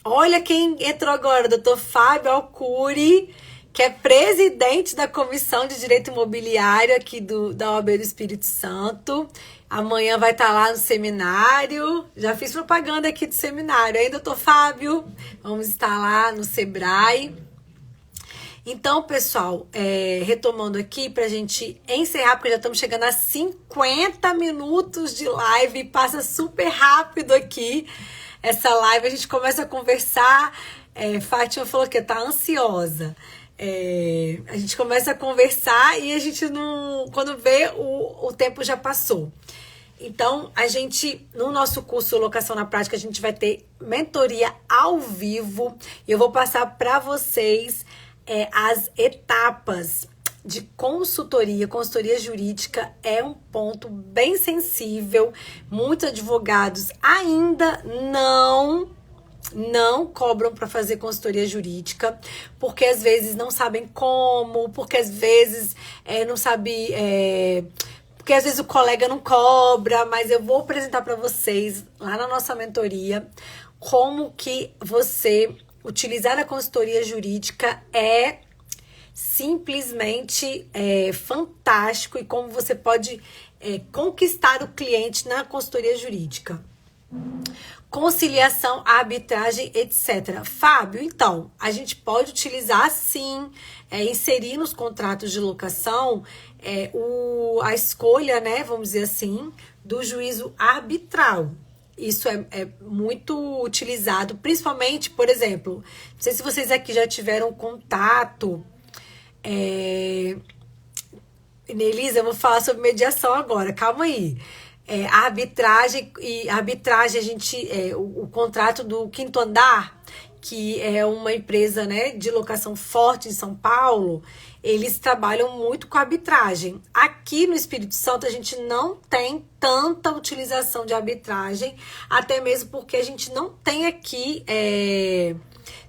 Olha quem entrou agora, Dr. Fábio Alcuri, que é presidente da Comissão de Direito Imobiliário aqui da OAB do Espírito Santo. Amanhã vai estar lá no seminário. Já fiz propaganda aqui do seminário, hein, doutor Fábio? Vamos estar lá no Sebrae. Então, pessoal, retomando aqui pra gente encerrar, porque já estamos chegando a 50 minutos de live. Passa super rápido aqui essa live. A gente começa a conversar. Fátima falou que tá ansiosa. A gente começa a conversar e a gente não... Quando vê, o tempo já passou. Então, no nosso curso Locação na Prática, a gente vai ter mentoria ao vivo. E eu vou passar para vocês as etapas de consultoria. Consultoria jurídica é um ponto bem sensível. Muitos advogados ainda não cobram para fazer consultoria jurídica, porque às vezes não sabem como, porque às vezes não sabe... porque às vezes o colega não cobra, mas eu vou apresentar para vocês lá na nossa mentoria como que você utilizar a consultoria jurídica é simplesmente fantástico e como você pode conquistar o cliente na consultoria jurídica. Conciliação, arbitragem, etc. Fábio, então, a gente pode utilizar sim, inserir nos contratos de locação a escolha, né, vamos dizer assim, do juízo arbitral. Isso é muito utilizado, principalmente, por exemplo, não sei se vocês aqui já tiveram contato. Nelisa, eu vou falar sobre mediação agora, calma aí. A arbitragem, o contrato do Quinto Andar, que é uma empresa, né, de locação forte em São Paulo, eles trabalham muito com arbitragem. Aqui no Espírito Santo a gente não tem tanta utilização de arbitragem, até mesmo porque a gente não tem aqui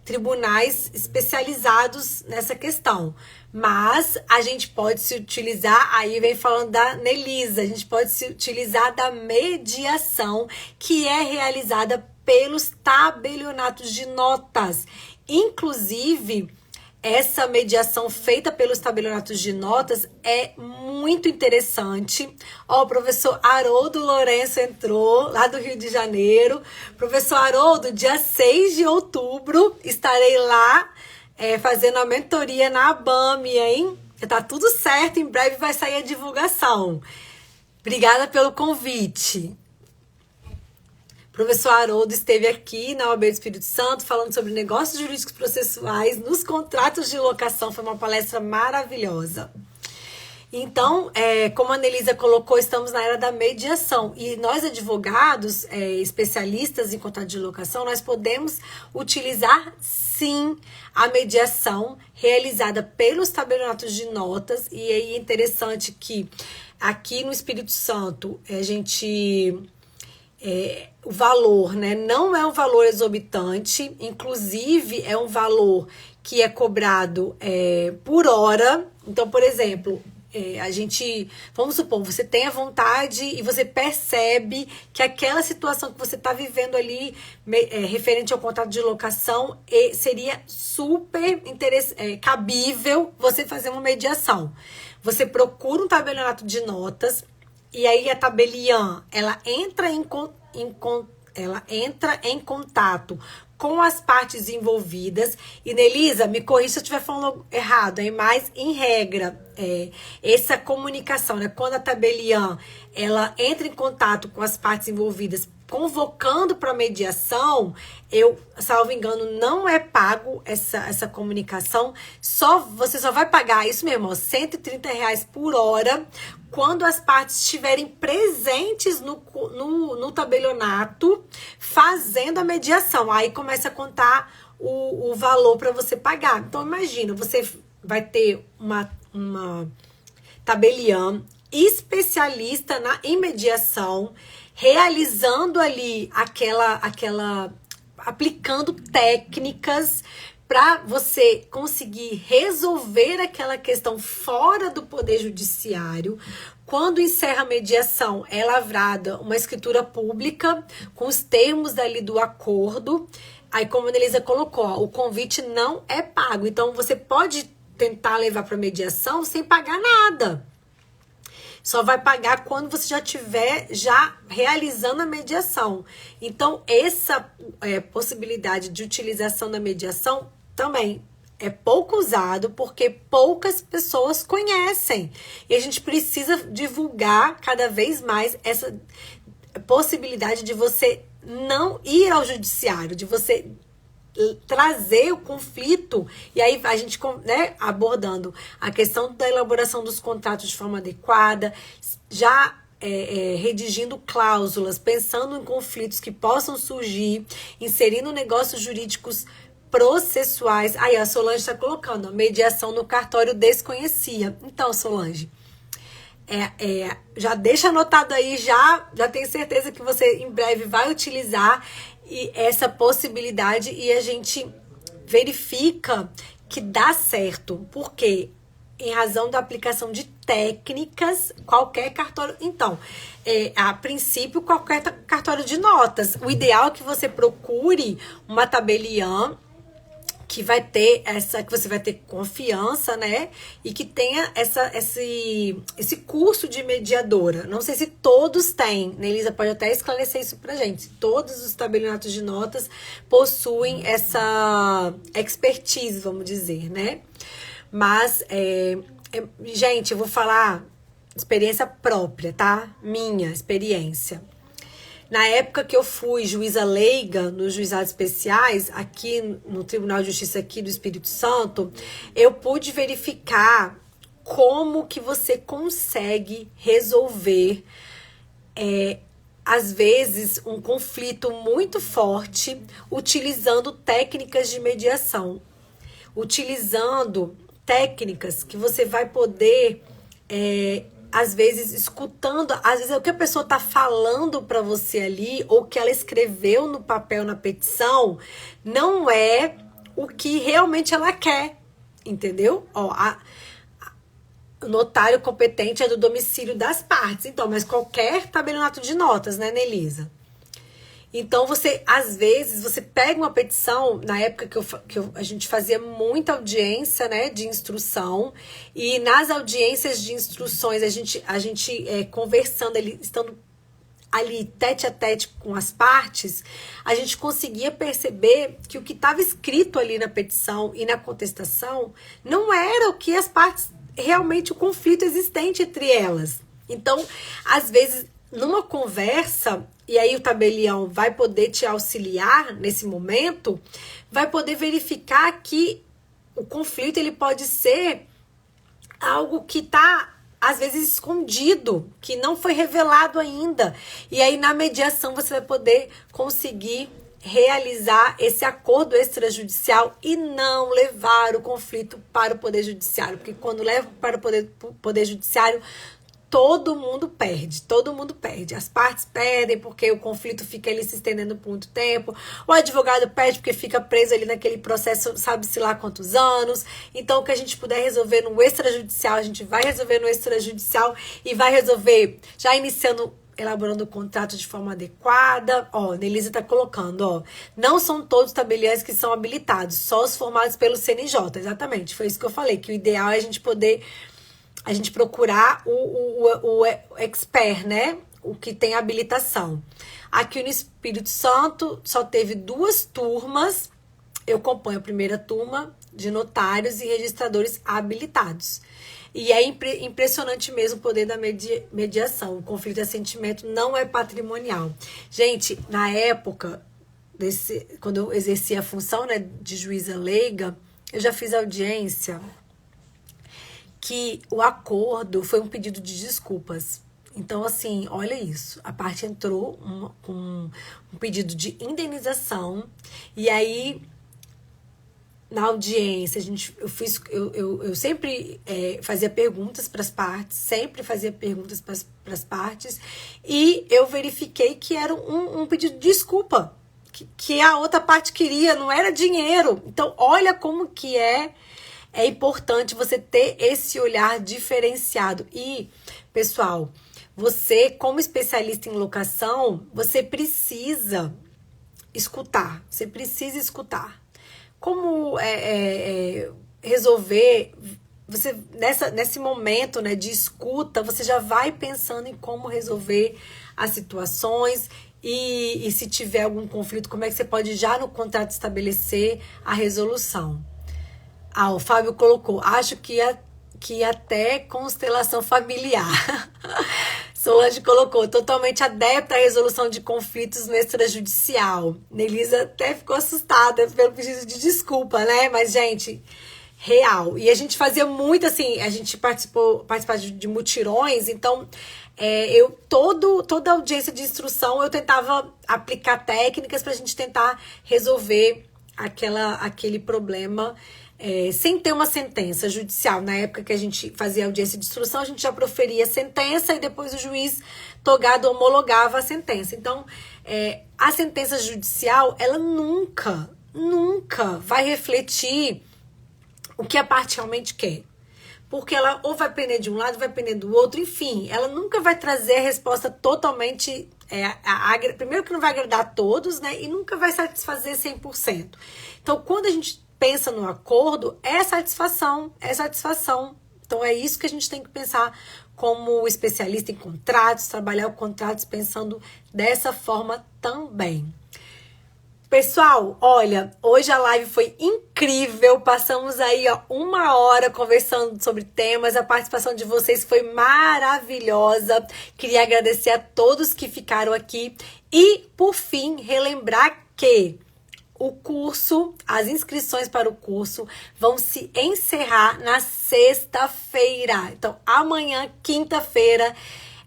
tribunais especializados nessa questão. Mas a gente pode se utilizar, aí vem falando da Nelisa, a gente pode se utilizar da mediação, que é realizada pelos tabelionatos de notas. Inclusive, essa mediação feita pelos tabelionatos de notas é muito interessante. Ó, o professor Haroldo Lourenço entrou, lá do Rio de Janeiro. Professor Haroldo, dia 6 de outubro, estarei lá fazendo a mentoria na ABAME, hein? Tá tudo certo, em breve vai sair a divulgação. Obrigada pelo convite. Professor Haroldo esteve aqui na OAB do Espírito Santo falando sobre negócios jurídicos processuais nos contratos de locação. Foi uma palestra maravilhosa. Então, como a Anelisa colocou, estamos na era da mediação. E nós, advogados, especialistas em contrato de locação, nós podemos utilizar, sim, a mediação realizada pelos tabelionatos de notas. E aí é interessante que aqui no Espírito Santo, a gente... o valor, né, não é um valor exorbitante, inclusive é um valor que é cobrado por hora. Então, por exemplo, a gente, vamos supor, você tem a vontade e você percebe que aquela situação que você está vivendo ali, referente ao contrato de locação, seria super cabível você fazer uma mediação. Você procura um tabelionato de notas, e aí a tabeliã, ela entra em contato com as partes envolvidas. E Nelisa, me corrija se eu estiver falando errado, mas em regra, essa comunicação, né? Quando a tabeliã, ela entra em contato com as partes envolvidas, convocando para mediação, salvo engano, não é pago essa comunicação. Você só vai pagar isso mesmo, R$130 por hora, quando as partes estiverem presentes no tabelionato fazendo a mediação. Aí começa a contar o valor para você pagar. Então, imagina, você vai ter uma tabeliã especialista em mediação, realizando ali aplicando técnicas para você conseguir resolver aquela questão fora do Poder Judiciário. Quando encerra a mediação, é lavrada uma escritura pública com os termos dali do acordo. Aí, como a Anelisa colocou, o convite não é pago. Então, você pode tentar levar para mediação sem pagar nada. Só vai pagar quando você já estiver realizando a mediação. Então, essa possibilidade de utilização da mediação também é pouco usado, porque poucas pessoas conhecem. E a gente precisa divulgar cada vez mais essa possibilidade de você não ir ao judiciário, de você trazer o conflito. E aí a gente, né, abordando a questão da elaboração dos contratos de forma adequada, redigindo cláusulas, pensando em conflitos que possam surgir, inserindo negócios jurídicos processuais. Aí a Solange está colocando, a mediação no cartório desconhecia. Então, Solange, já deixa anotado aí, já tenho certeza que você em breve vai utilizar essa possibilidade, e a gente verifica que dá certo, porque em razão da aplicação de técnicas, qualquer cartório... Então, a princípio, qualquer cartório de notas, o ideal é que você procure uma tabeliã que você vai ter confiança, né? E que tenha esse curso de mediadora. Não sei se todos têm, né? Elisa pode até esclarecer isso pra gente. Todos os tabelionatos de notas possuem essa expertise, vamos dizer, né? Mas, gente, eu vou falar experiência própria, tá? Minha experiência. Na época que eu fui juíza leiga nos juizados especiais, aqui no Tribunal de Justiça aqui do Espírito Santo, eu pude verificar como que você consegue resolver, às vezes, um conflito muito forte, utilizando técnicas de mediação. Utilizando técnicas que você vai poder... às vezes, escutando, às vezes é o que a pessoa está falando para você ali, ou que ela escreveu no papel, na petição, não é o que realmente ela quer, entendeu? O notário competente é do domicílio das partes, então, mas qualquer tabelionato de notas, né, Nelisa? Então, às vezes, você pega uma petição, na época a gente fazia muita audiência, né, de instrução, e nas audiências de instruções, a gente conversando, estando ali tete a tete com as partes, a gente conseguia perceber que o que estava escrito ali na petição e na contestação não era o que as partes, realmente o conflito existente entre elas. Então, às vezes, numa conversa, e aí o tabelião vai poder te auxiliar nesse momento, vai poder verificar que o conflito ele pode ser algo que está às vezes escondido, que não foi revelado ainda. E aí na mediação você vai poder conseguir realizar esse acordo extrajudicial e não levar o conflito para o Poder Judiciário. Porque quando leva para o Poder Judiciário, todo mundo perde, todo mundo perde. As partes perdem porque o conflito fica ali se estendendo por muito tempo. O advogado perde porque fica preso ali naquele processo, sabe-se lá quantos anos. Então, o que a gente puder resolver no extrajudicial, a gente vai resolver no extrajudicial e vai resolver já iniciando, elaborando o contrato de forma adequada. Ó, Nelisa tá colocando, ó. Não são todos tabeliães que são habilitados, só os formados pelo CNJ. Exatamente, foi isso que eu falei, que o ideal é a gente poder... a gente procurar o expert, né? O que tem habilitação. Aqui no Espírito Santo só teve 2 turmas. Eu acompanho a primeira turma de notários e registradores habilitados. E é impressionante mesmo o poder da mediação. O conflito de assentimento não é patrimonial. Gente, na época, quando eu exercia a função, né, de juíza leiga, eu já fiz audiência que o acordo foi um pedido de desculpas. Então, assim, olha isso. A parte entrou com um pedido de indenização. E aí, na audiência, eu sempre fazia perguntas para as partes. Sempre fazia perguntas para as partes. E eu verifiquei que era um pedido de desculpa. Que a outra parte queria, não era dinheiro. Então, olha como que é importante você ter esse olhar diferenciado. E, pessoal, você, como especialista em locação, você precisa escutar. Você precisa escutar. Como resolver... Você, nesse momento, né, de escuta, você já vai pensando em como resolver as situações e se tiver algum conflito, como é que você pode já no contrato estabelecer a resolução. Ah, o Fábio colocou, acho que até constelação familiar. Solange colocou, totalmente adepta à resolução de conflitos no extrajudicial. Nelisa até ficou assustada pelo pedido de desculpa, né? Mas, gente, real. E a gente fazia muito, assim, a gente participava de mutirões, então... toda audiência de instrução eu tentava aplicar técnicas para a gente tentar resolver aquele problema sem ter uma sentença judicial. Na época que a gente fazia audiência de instrução, a gente já proferia a sentença e depois o juiz togado homologava a sentença. Então, a sentença judicial, ela nunca vai refletir o que a parte realmente quer. Porque ela ou vai pender de um lado, vai pender do outro, enfim, ela nunca vai trazer a resposta totalmente... primeiro que não vai agradar a todos, né? E nunca vai satisfazer 100%. Então, quando a gente pensa no acordo, é satisfação. Então, é isso que a gente tem que pensar como especialista em contratos, trabalhar o contratos pensando dessa forma também. Pessoal, olha, hoje a live foi incrível, passamos aí 1 hora conversando sobre temas, a participação de vocês foi maravilhosa, queria agradecer a todos que ficaram aqui e, por fim, relembrar que o curso, as inscrições para o curso vão se encerrar na sexta-feira, então amanhã, quinta-feira,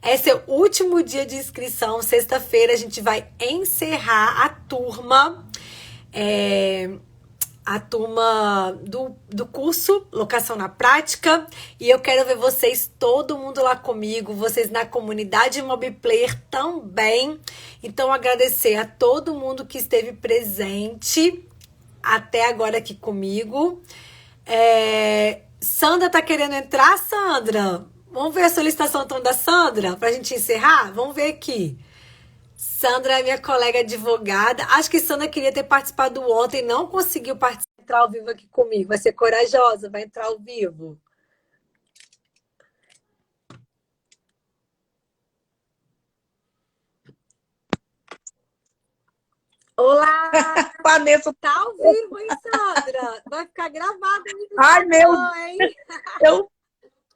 esse é o último dia de inscrição. Sexta-feira a gente vai encerrar a turma do curso Locação na Prática. E eu quero ver vocês, todo mundo lá comigo, vocês na comunidade Imobiplayer também. Então, agradecer a todo mundo que esteve presente até agora aqui comigo. Sandra tá querendo entrar, Sandra? Vamos ver a solicitação então da Sandra, pra gente encerrar? Vamos ver aqui. Sandra é minha colega advogada. Acho que Sandra queria ter participado ontem, não conseguiu entrar ao vivo aqui comigo. Vai ser corajosa, vai entrar ao vivo. Olá! Vanessa, tá ao vivo, hein, Sandra? Vai ficar gravado aí no Ai, meu... hein?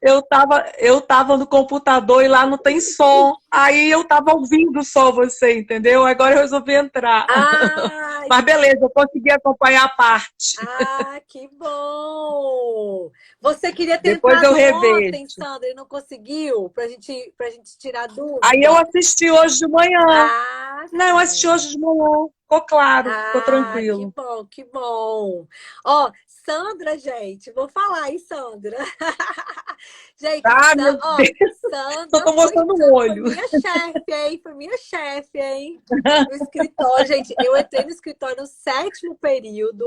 eu tava no computador e lá não tem som. Aí eu tava ouvindo só você, entendeu? Agora eu resolvi entrar. Ai, Mas beleza, eu consegui acompanhar a parte. que bom! Você queria ter Depois eu entrado ontem, revejo. Sandra, e não conseguiu? Pra gente tirar Aí eu dúvida? assisti hoje de manhã. Ah, Não, eu assisti sim. hoje de manhã. Ficou claro, ficou Que tranquilo. bom, que bom. Ó, Sandra, gente, vou falar, hein, Sandra? Gente, Ah, meu ó, Deus, só Sandra tô mostrando o Foi olho. minha chefe, hein? Foi minha chefe, hein? No escritório, gente, eu entrei no escritório no sétimo período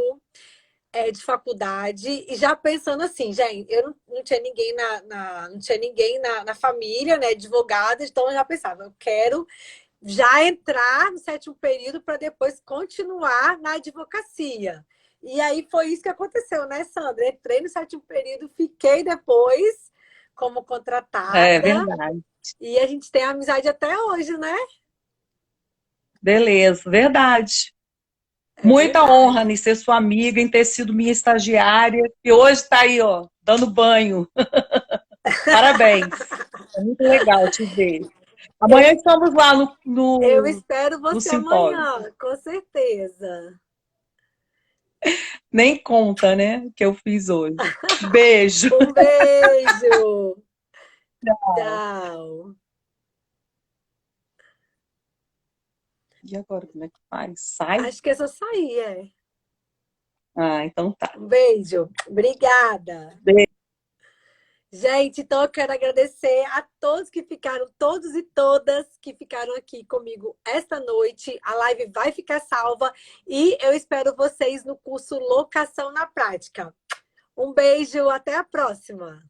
de faculdade e já pensando assim, gente, eu não tinha ninguém não tinha ninguém na família, né, advogada, então eu já pensava, eu quero já entrar no sétimo período para depois continuar na advocacia. E aí foi isso que aconteceu, né, Sandra? Entrei no sétimo período, fiquei depois como É contratada verdade. e a gente tem amizade até hoje, né? Beleza, verdade. É Muita honra verdade. em ser sua amiga, em ter sido minha estagiária, e hoje está aí, ó, dando banho. Parabéns. É muito legal te ver. Eu, Amanhã estamos lá no, eu no, espero no você simpósio. amanhã, com certeza. Nem conta, né, que eu fiz hoje. Beijo. Um beijo. Tchau. E agora, como é que faz? Sai? Acho que é só sair, é. Ah, então tá. Um beijo. Obrigada. Gente, então eu quero agradecer a todos que ficaram, todos e todas que ficaram aqui comigo esta noite. A live vai ficar salva e eu espero vocês no curso Locação na Prática. Um beijo, até a próxima.